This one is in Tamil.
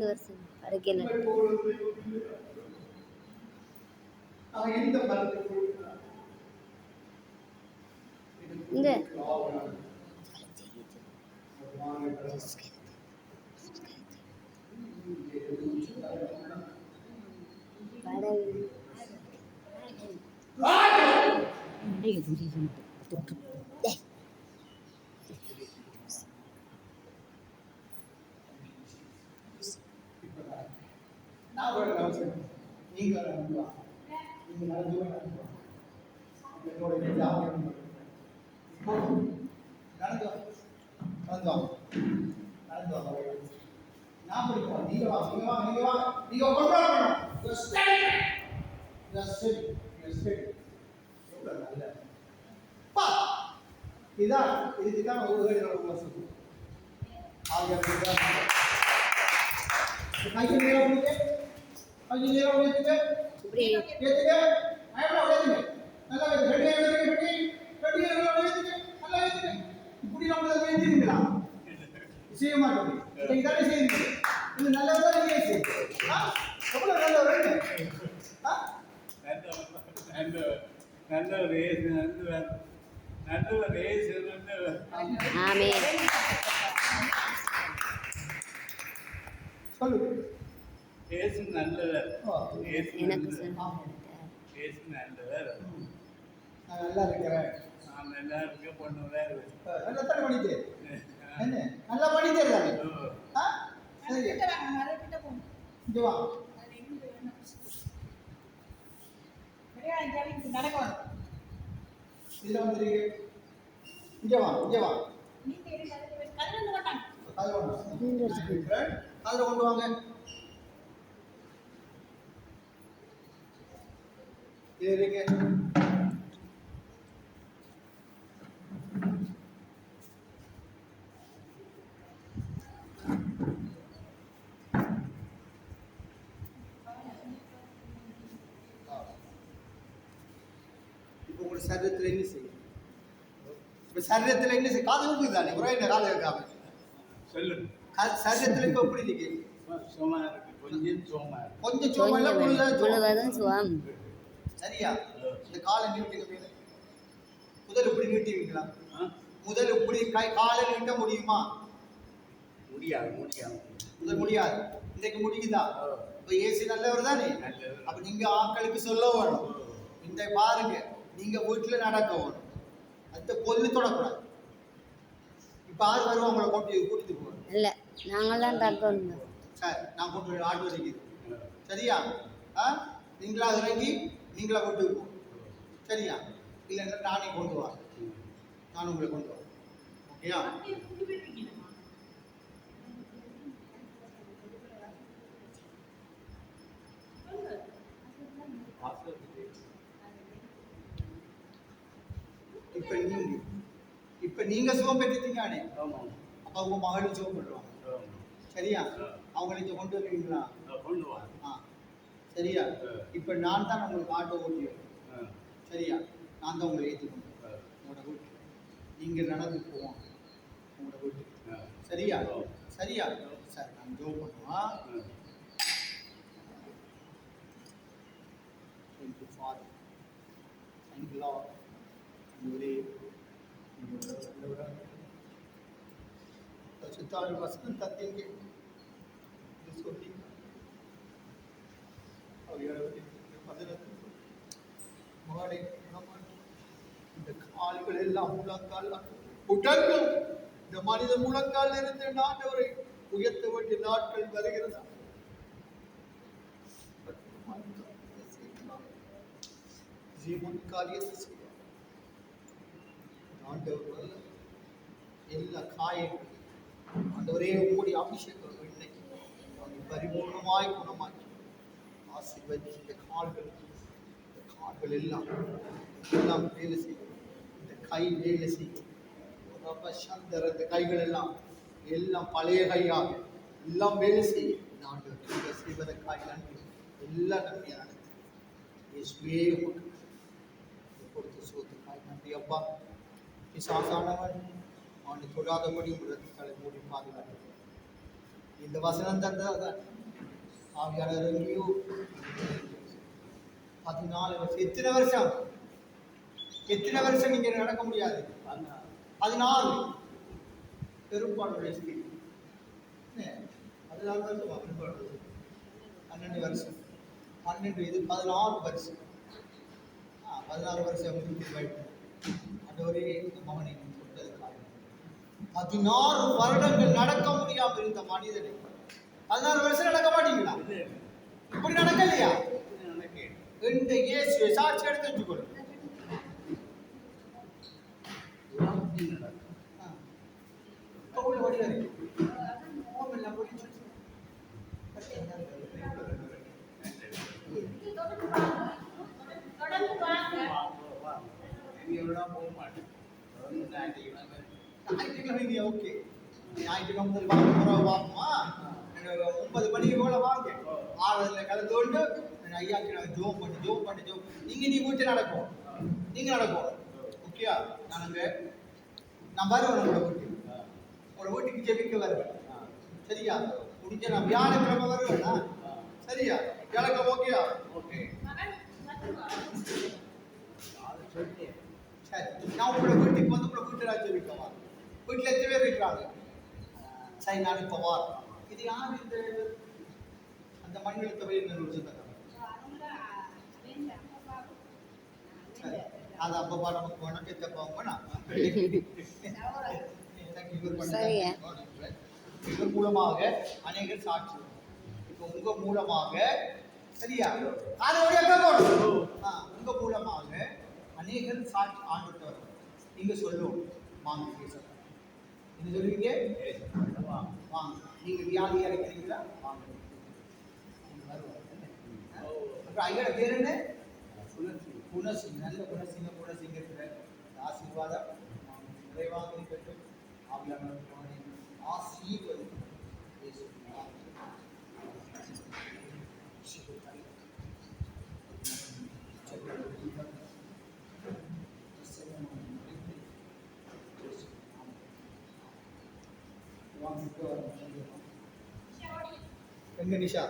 வருஷம் அடைக்கல இந்த இதுதான் ஒரு செய்ய மாட்டோம். இதானே செய்யுங்க. இது நல்லதா இல்லையா? எவ்வளவு நல்லவர் சொல்லு. ஏசு நல்லவர். எனக்கு ஏசு நல்லவர். நான் நல்லா இருக்கிறேன். நான் நல்லா இருக்க பண்ணுவேன். நல்லா தானே பண்ணிட்டு என்ன நல்லா பண்ணிட்டே இருக்காங்க. சரி இங்க வா. இல்ல வந்துருங்க. இங்க வா இங்க வா. அதுல கொண்டு வாங்க. இருங்க. சரீரத்தில் என்ன செய்யும்? இப்ப சரீரத்தில் என்ன செய்யும்? காது இருக்குதானே ஒரே காது இருக்காம சொல்லு. சரீரத்தில் இப்ப எப்படி இருக்கு? சோமா இருக்கு. கொஞ்சம் சோமா இல்ல முழுவதும் சுகம். சரியா? இந்த காலை நீட்டுங்க மேல. முதல் இப்படி நீட்டுவீங்களா? முதல் இப்படி காலை நீட்ட முடியுமா? முடியாது. முதல் முடியாது. இன்னைக்கு முடியுதா? இப்ப ஏசி நல்லவர் தானே. அப்ப நீங்க ஆட்களுக்கு சொல்ல வேணும். இந்த பாருங்க நீங்க வீட்டுல நடக்கவும் அந்த பொண்ணு தொடக்கூடாது. இப்ப ஆறு வருவோம் உங்களை கூட்டிட்டு போகணும். இல்ல நாங்களாம் தக்கணும். சார் நான் கொண்டு ஆட்டு வரைக்கும் சரியா? நீங்களா இறங்கி நீங்களா கொண்டு போ. சரியா? இல்லைன்னா நானே கொண்டு வரேன். நான் உங்களை கொண்டு வரேன். ஓகேயா? இப்ப நீங்க சுகம் பெற்றுட்டீங்கன்னு அப்ப உங்க மகளும் சுகம் பண்ணுவாங்க. சரியா? அவங்களை கொண்டு வருவீங்களா? சரியா? இப்ப நான் தான் உங்களுக்கு ஆட்டோ ஓட்டிடுவேன். சரியா? நான் தான் உங்களை ஏற்றிக்கணும் உங்களோட வீட்டு. நீங்க நடந்து போவோம் உங்களோட வீட்டு. சரியா? சரியா? சரி நான் ஜோ பண்ணுவோம். Thank you, Father. Thank you, Lord. Chittar வசனம் தத்தீங்க சொல்லி மகனை இந்த கால்கள் எல்லாம் முழங்கால் உடல்கள் இந்த மனித முழங்கால் இருந்து ஆண்டவரை உயர்த்த வேண்டிய நாட்கள் வருகிறதா? ஜீவன் காரியத்தை செய்ய ஆண்டவர் எல்லா காயங்களும் ஆண்டவரே ஓடி அபிஷேகம் இன்னைக்கு பரிபூர்ணமாய் குணமாக்கி ஆசீர்வதி. இந்த கால்கள் எல்லாம் எல்லாம் வேலை செய்யும். இந்த கை வேலை செய்யும். ரப்ப சந்தர இந்த கைகள் எல்லாம் எல்லாம் பழைய கையாக எல்லாம் வேலை செய்யும். நாங்கள் செய்வதற்காக நன்றி. எல்லாம் நன்மையாக நடக்கும். இயேசுவே உமக்கு கொடுத்த சோத்துக்காக நன்றி அப்பா. பிசாசானவன் அவனை தொடாதபடி உலகத்தை மூடி பாதுகாத்து இந்த வசனம் தந்ததான் ஆவியாளர் எங்கேயோ 14 வருஷம். எத்தனை வருஷம் நீங்க நடக்க முடியாது? 14 பெரும்பாடுடைய ஸ்திதி. 14 வருஷம் 12 வருஷம் 12 இது 16 வருஷம். 16 வருஷம் அந்தவரே மகனை கொடுத்ததுக்காக 16 வருடங்கள் நடக்க முடியாமல் இருந்த மனிதனை 16 வருஷம் நடக்க மாட்டீங்களா? இப்படி நடக்கலையா? இந்த இயேசுவை சாட்சி எடுத்து வச்சுக்கொள்ளும். ஓகே, ஞாயிற்றுக்கிழமை முதல் வாங்கம்மா 9 மணிக்கு போல வாங்க. 6 கலந்து கொண்டு ஐயாக்கு நாங்கள் ஜோம் பண்ணி நீ வீட்டு நடக்கும். நீங்க நடக்கும். ஓகேயா? நான் வருவேன் உங்களோட வீட்டுக்கு ஜெபிக்க வருவேன். சரியா? முடிஞ்ச நான் வியாழக்கிழமை வருவேன்னா சரியா? வியாழக்கிழமை ஓகேயா? ஓகே சரி. நான் உங்களோட வீட்டுக்கு வந்து உங்களோட வீட்டில் நான் ஜெபிக்கவா? வீட்டில் எத்தனை பேர் இருக்கிறாங்க? சரி, நான் இப்போ வார். இது யார் இந்த அந்த மண்ணிலத்தை வழியில் அது அப்பா நமக்கு வேணும் பெத்தப்பாவும் இவர் மூலமாக அநேகர் சாட்சி. இப்போ உங்க மூலமாக சரியா? உங்க மூலமாக அநேகர் சாட்சி ஆண்டுட்டவர். நீங்க சொல்லுவோம் வாங்க பேச. என்ன சொல்லுவீங்க? வாங்க. நீங்க வியாதியா இருக்கிறீங்களா? வாங்க. அப்புறம் ஐயோட பேர் என்ன? குணசிங். நல்ல குணசிங்க ஆசீர்வாதம் நிறைவாக பெற்றும் ஆவியானவரை ஆசீர்வதி. எங்க நிஷா